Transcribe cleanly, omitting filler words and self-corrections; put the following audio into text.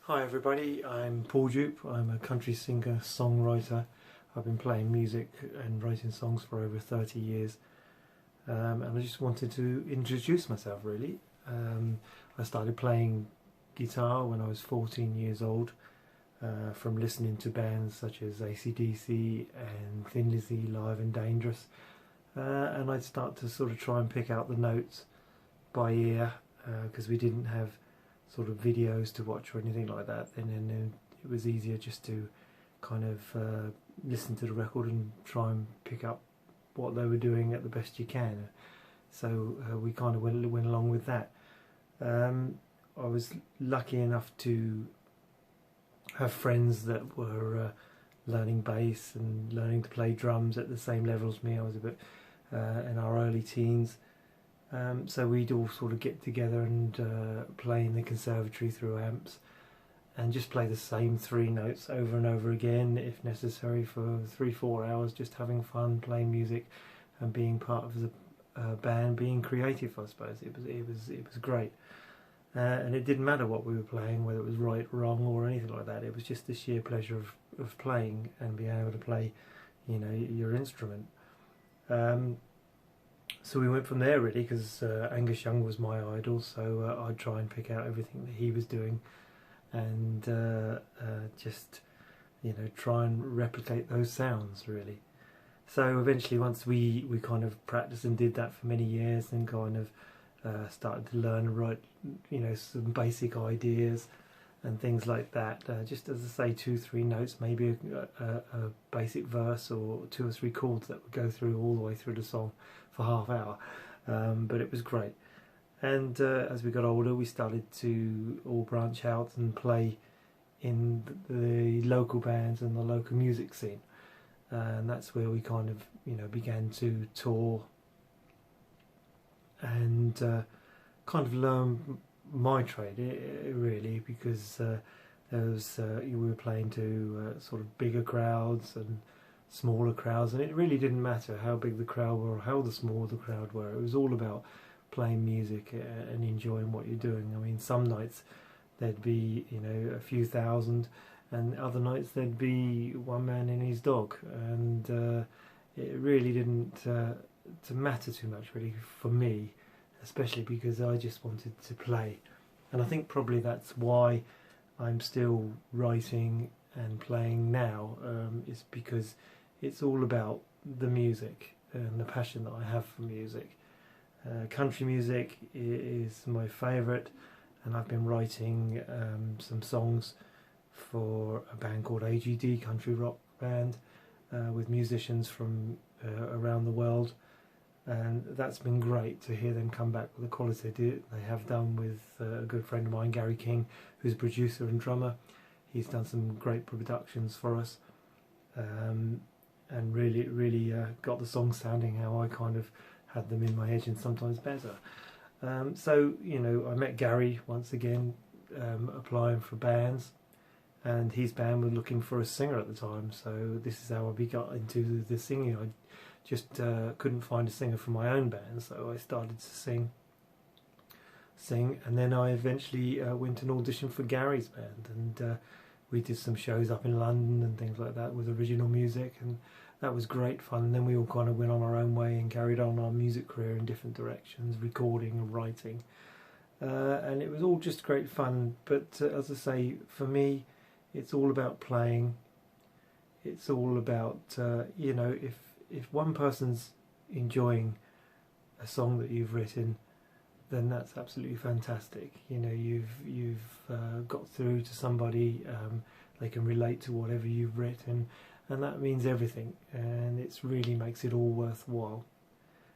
Hi everybody, I'm Paul Dupe. I'm a country singer, songwriter. I've been playing music and writing songs for over 30 years, and I just wanted to introduce myself really. I started playing guitar when I was 14 years old, from listening to bands such as AC/DC and Thin Lizzy, Live and Dangerous, and I'd start to sort of try and pick out the notes by ear, because we didn't have sort of videos to watch or anything like that then, and it was easier just to kind of listen to the record and try and pick up what they were doing at the best you can. So we kind of went along with that. I was lucky enough to have friends that were learning bass and learning to play drums at the same level as me. I was a bit in our early teens. So we'd all sort of get together and play in the conservatory through amps and just play the same three notes over and over again if necessary for 3-4 hours, just having fun, playing music and being part of the band, being creative. I suppose it was great, and it didn't matter what we were playing, whether it was right, wrong or anything like that. It was just the sheer pleasure of playing and being able to play, you know, your instrument. So we went from there really, because Angus Young was my idol, so I'd try and pick out everything that he was doing and just, you know, try and replicate those sounds really. So eventually, once we kind of practiced and did that for many years, and kind of started to learn and write, you know, some basic ideas and things like that, just as I say, 2-3 notes, maybe a basic verse or 2 or 3 chords that would go through all the way through the song for half hour, but it was great. And as we got older, we started to all branch out and play in the local bands and the local music scene, and that's where we kind of, you know, began to tour and kind of learn my trade really, because there was we were playing to sort of bigger crowds and smaller crowds, and it really didn't matter how big the crowd were or how small the crowd were. It was all about playing music and enjoying what you're doing. I mean, some nights there'd be, you know, a few thousand, and other nights there'd be one man and his dog, and it really didn't to matter too much really for me, especially because I just wanted to play. And I think probably that's why I'm still writing and playing now, is because it's all about the music and the passion that I have for music. Country music is my favourite, and I've been writing some songs for a band called AGD, Country Rock Band, with musicians from around the world. And that's been great to hear them come back with the quality they have done with a good friend of mine, Gary King, who's a producer and drummer. He's done some great productions for us, and really got the songs sounding how I kind of had them in my head, and sometimes better. So, you know, I met Gary once again, applying for bands, and his band were looking for a singer at the time. So this is how I got into the singing. I just couldn't find a singer for my own band, so I started to sing, and then I eventually went and auditioned for Gary's band, and we did some shows up in London and things like that with original music, and that was great fun. And then we all kind of went on our own way and carried on our music career in different directions, recording and writing, and it was all just great fun. But as I say, for me, it's all about playing. It's all about, you know, if one person's enjoying a song that you've written, then that's absolutely fantastic. You know, you've got through to somebody, they can relate to whatever you've written, and that means everything, and it really makes it all worthwhile.